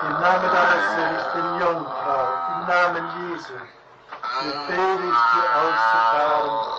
Im Namen deines Sohnes, den Jungfrau, im Namen Jesu, befehle ich dir auszufahren.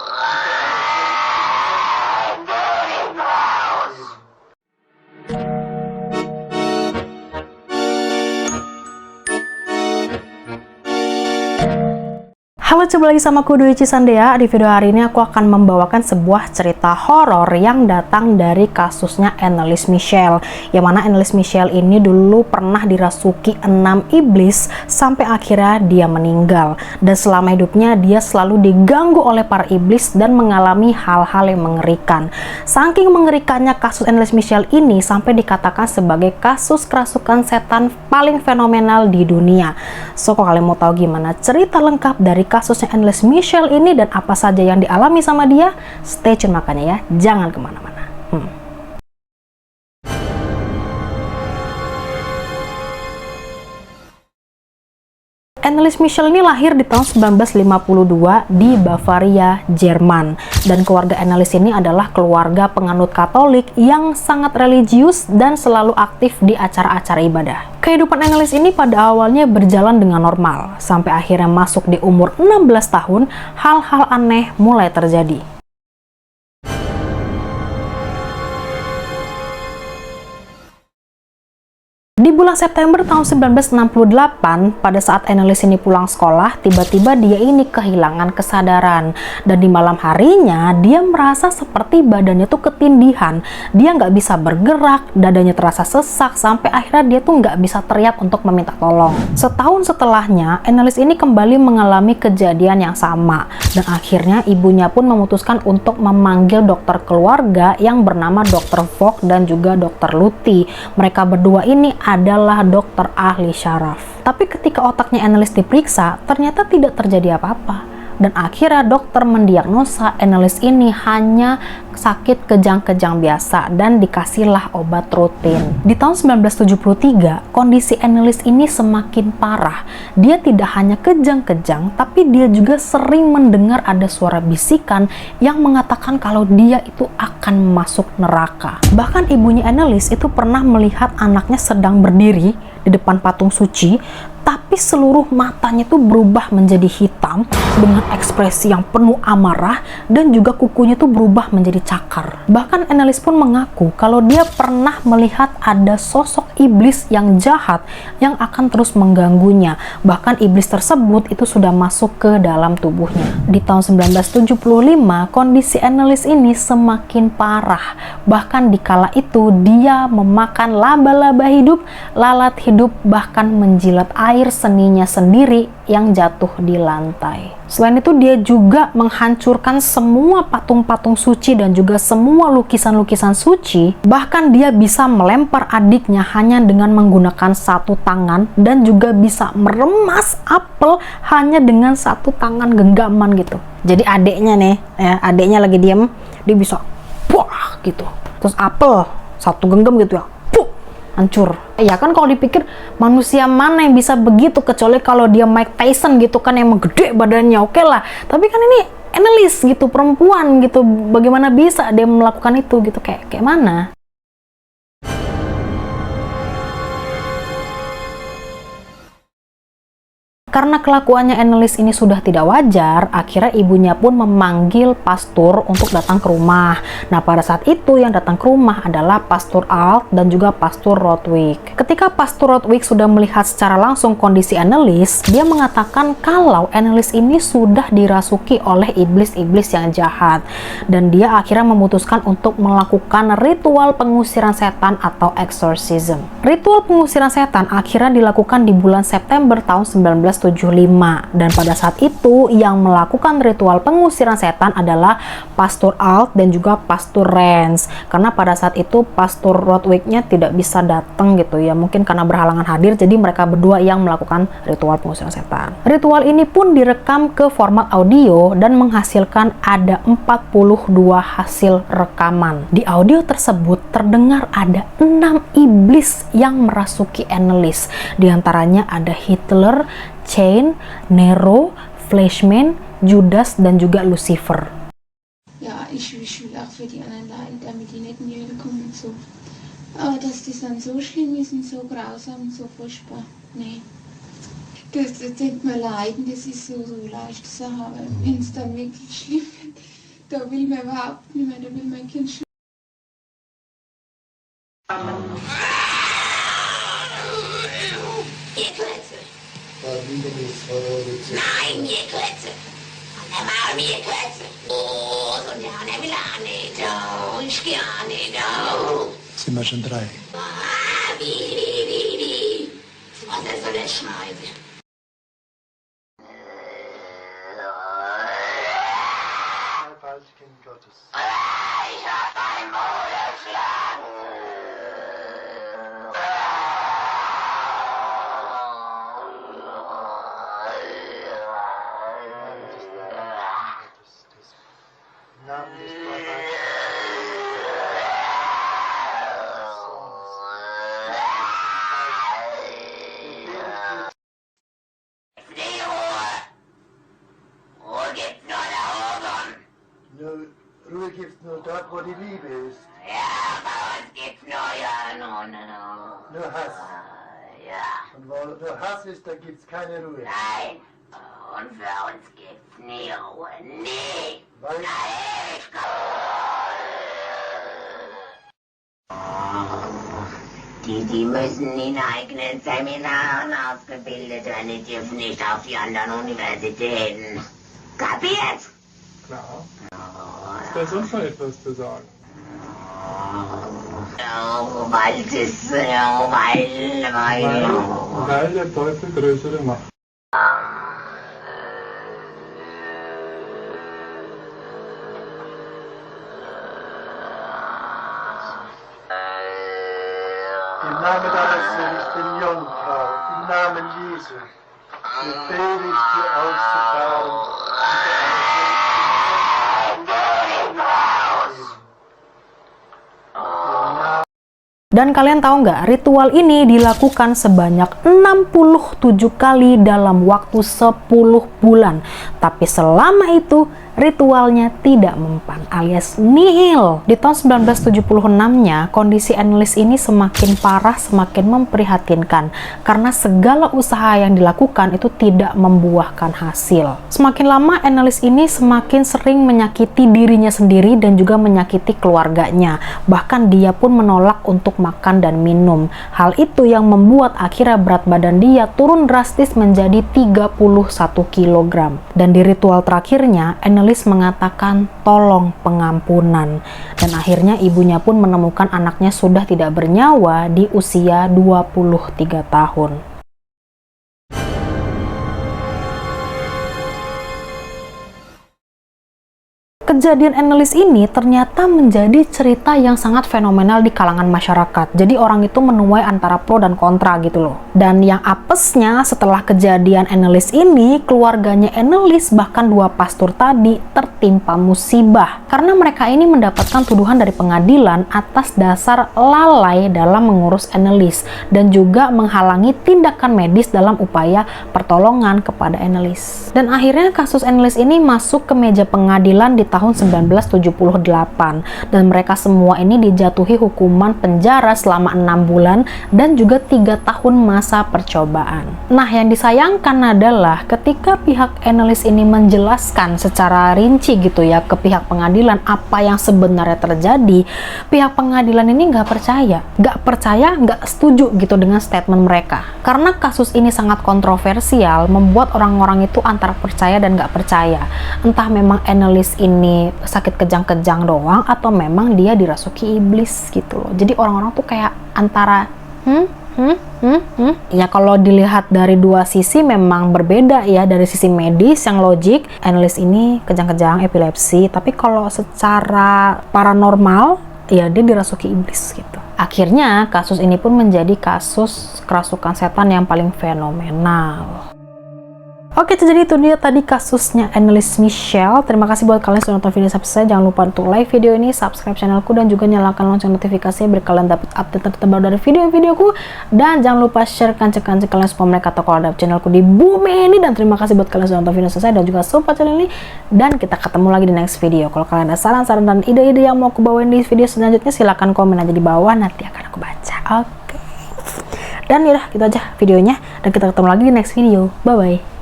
Halo, coba lagi sama aku Dwi Cisandea. Di video hari ini aku akan membawakan sebuah cerita horor yang datang dari kasusnya Annelies Michel. Yang mana Annelies Michel ini dulu pernah dirasuki 6 iblis sampai akhirnya dia meninggal. Dan selama hidupnya dia selalu diganggu oleh para iblis dan mengalami hal-hal yang mengerikan. Saking mengerikannya kasus Annelies Michel ini sampai dikatakan sebagai kasus kerasukan setan paling fenomenal di dunia. So, kalau kalian mau tahu gimana cerita lengkap dari kasusnya Annelies Michel ini dan apa saja yang dialami sama dia, stay tune makanya ya, jangan kemana-mana. Annelies Michel ini lahir di tahun 1952 di Bavaria, Jerman. Dan keluarga Annelies ini adalah keluarga penganut Katolik yang sangat religius dan selalu aktif di acara-acara ibadah. Kehidupan Annelies ini pada awalnya berjalan dengan normal, sampai akhirnya masuk di umur 16 tahun, hal-hal aneh mulai terjadi. Di bulan September tahun 1968, pada saat Annelies ini pulang sekolah, tiba-tiba dia ini kehilangan kesadaran. Dan di malam harinya, dia merasa seperti badannya tuh ketindihan. Dia nggak bisa bergerak, dadanya terasa sesak, sampai akhirnya dia tuh nggak bisa teriak untuk meminta tolong. Setahun setelahnya, Annelies ini kembali mengalami kejadian yang sama. Dan akhirnya ibunya pun memutuskan untuk memanggil dokter keluarga yang bernama Dr. Vogt dan juga Dr. Luthi. Mereka berdua ini adalah dokter ahli syaraf. Tapi ketika otaknya Annelies diperiksa, ternyata tidak terjadi apa-apa. Dan akhirnya dokter mendiagnosa Annelies ini hanya sakit kejang-kejang biasa dan dikasihlah obat rutin. Di tahun 1973, kondisi Annelies ini semakin parah. Dia tidak hanya kejang-kejang, tapi dia juga sering mendengar ada suara bisikan yang mengatakan kalau dia itu akan masuk neraka. Bahkan ibunya Annelies itu pernah melihat anaknya sedang berdiri di depan patung suci, tapi seluruh matanya tuh berubah menjadi hitam dengan ekspresi yang penuh amarah dan juga kukunya tuh berubah menjadi cakar. Bahkan Annelies pun mengaku kalau dia pernah melihat ada sosok iblis yang jahat yang akan terus mengganggunya. Bahkan iblis tersebut itu sudah masuk ke dalam tubuhnya. Di tahun 1975, kondisi Annelies ini semakin parah. Bahkan di kala itu dia memakan laba-laba hidup, lalat hidup, bahkan menjilat air seninya sendiri yang jatuh di lantai. Selain itu dia juga menghancurkan semua patung-patung suci dan juga semua lukisan-lukisan suci. Bahkan dia bisa melempar adiknya hanya dengan menggunakan satu tangan dan juga bisa meremas apel hanya dengan satu tangan genggaman gitu. Jadi adiknya nih, ya, adiknya lagi diem, dia bisa wah gitu. Terus apel satu genggam gitu ya, hancur. Ya kan kalau dipikir manusia mana yang bisa begitu kecuali kalau dia Mike Tyson gitu kan, emang gede badannya, oke lah. Tapi kan ini Annelies gitu, perempuan gitu, bagaimana bisa dia melakukan itu gitu, kayak mana? Karena kelakuannya Annelies ini sudah tidak wajar, akhirnya ibunya pun memanggil pastor untuk datang ke rumah. Nah, pada saat itu yang datang ke rumah adalah Pastor Alt dan juga Pastor Rodwig. Ketika Pastor Rodwig sudah melihat secara langsung kondisi Annelies, dia mengatakan kalau Annelies ini sudah dirasuki oleh iblis-iblis yang jahat. Dan dia akhirnya memutuskan untuk melakukan ritual pengusiran setan atau exorcism. Ritual pengusiran setan akhirnya dilakukan di bulan September tahun 1975. Dan pada saat itu yang melakukan ritual pengusiran setan adalah Pastor Alt dan juga Pastor Renz, karena pada saat itu Pastor Rodwig-nya tidak bisa datang gitu ya, mungkin karena berhalangan hadir, jadi mereka berdua yang melakukan ritual pengusiran setan. Ritual ini pun direkam ke format audio dan menghasilkan ada 42 hasil rekaman. Di audio tersebut terdengar ada 6 iblis yang merasuki Annelies. Di antaranya ada Hitler, Cain, Nero, Fleischmann, Judas, dan juga Lucifer. Ja, ich will auch für die anderen Leute, damit die nicht mehr kommen und so. Aber dass das dann so schlimm ist und so grausam und so furchtbar, nee. Das tut mir leid, das ist so leicht zu sagen, aber wenn es dann wirklich schlimm wird, da will man überhaupt nicht mehr, da will man kein Schlimm. Nein, mir Klötze. Und mal mir Klötze. Oh, so gerne will nicht. Oh, ich gerne nicht. Sind wir schon 3? Wie. Was ist so eine Schneide? Als Kind Gottes. Ich hab ein Moderschlag. Im Namen des Vaters, Ruhe gibt's nur da oben. Ruhe gibt's nur dort, wo die Liebe ist. Ja, bei uns gibt's nur Nur Hass. Ja, Und wo nur Hass ist, da gibt's keine Ruhe. nein. Und für uns gibt's nie Ruhe. Nie. Weil Die müssen in eigenen Seminaren ausgebildet werden. Die dürfen nicht auf die anderen Universitäten. Kapiert? Klar. Ist da sonst noch etwas zu sagen? Oh, weil das, Weil der Teufel größere Macht. im Namen deines Sohnes, den Jungfrau, im Namen Jesu, befehle ich dir auszufahren. Dan kalian tahu nggak, ritual ini dilakukan sebanyak 67 kali dalam waktu 10 bulan. Tapi selama itu ritualnya tidak mempan alias nihil. Di tahun 1976-nya, kondisi Annelies ini semakin parah, semakin memprihatinkan karena segala usaha yang dilakukan itu tidak membuahkan hasil. Semakin lama Annelies ini semakin sering menyakiti dirinya sendiri dan juga menyakiti keluarganya. Bahkan dia pun menolak untuk makan dan minum. Hal itu yang membuat akhirnya berat badan dia turun drastis menjadi 31 kg. Dan di ritual terakhirnya, Annelies mengatakan tolong pengampunan. Dan akhirnya ibunya pun menemukan anaknya sudah tidak bernyawa di usia 23 tahun. Kejadian Annelies ini ternyata menjadi cerita yang sangat fenomenal di kalangan masyarakat. Jadi orang itu menuai antara pro dan kontra gitu loh. Dan yang apesnya setelah kejadian Annelies ini, keluarganya Annelies bahkan dua pastor tadi tertimpa musibah. Karena mereka ini mendapatkan tuduhan dari pengadilan atas dasar lalai dalam mengurus Annelies. Dan juga menghalangi tindakan medis dalam upaya pertolongan kepada Annelies. Dan akhirnya kasus Annelies ini masuk ke meja pengadilan di tahun 1978 dan mereka semua ini dijatuhi hukuman penjara selama 6 bulan dan juga 3 tahun masa percobaan. Nah, yang disayangkan adalah ketika pihak Annelies ini menjelaskan secara rinci gitu ya ke pihak pengadilan apa yang sebenarnya terjadi, pihak pengadilan ini nggak percaya, nggak setuju gitu dengan statement mereka. Karena kasus ini sangat kontroversial, membuat orang-orang itu antara percaya dan nggak percaya. Entah memang Annelies ini sakit kejang-kejang doang atau memang dia dirasuki iblis gitu loh. Jadi orang-orang tuh kayak antara ya kalau dilihat dari dua sisi memang berbeda ya. Dari sisi medis yang logik Annelies ini kejang-kejang epilepsi, tapi kalau secara paranormal ya dia dirasuki iblis gitu. Akhirnya kasus ini pun menjadi kasus kerasukan setan yang paling fenomenal. Oke, jadi itu dia tadi kasusnya Anneliese Michel. Terima kasih buat kalian yang sudah nonton video sampai selesai. Jangan lupa untuk like video ini, subscribe channelku, dan juga nyalakan lonceng notifikasinya biar kalian dapat update terbaru dari video-videoku. Dan jangan lupa share ke kalian supaya mereka tahu kalau ada channelku di bumi ini. Dan terima kasih buat kalian yang sudah nonton video selesai dan juga support channel ini. Dan kita ketemu lagi di next video. Kalau kalian ada saran-saran dan ide-ide yang mau aku bawain di video selanjutnya, silahkan komen aja di bawah, nanti akan aku baca. Oke. Dan yaudah, gitu aja videonya. Dan kita ketemu lagi di next video. Bye-bye.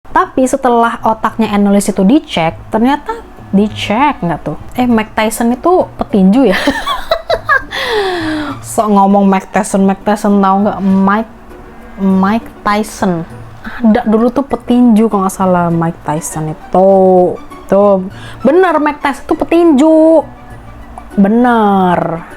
Tapi setelah otaknya Anneliese itu dicek, ternyata dicek nggak tuh? Mike Tyson itu petinju ya? So ngomong Mike Tyson tahu nggak? Mike Tyson. Ada dulu tuh petinju kalau nggak salah, Mike Tyson itu. Tuh, bener Mike Tyson tuh petinju. Bener.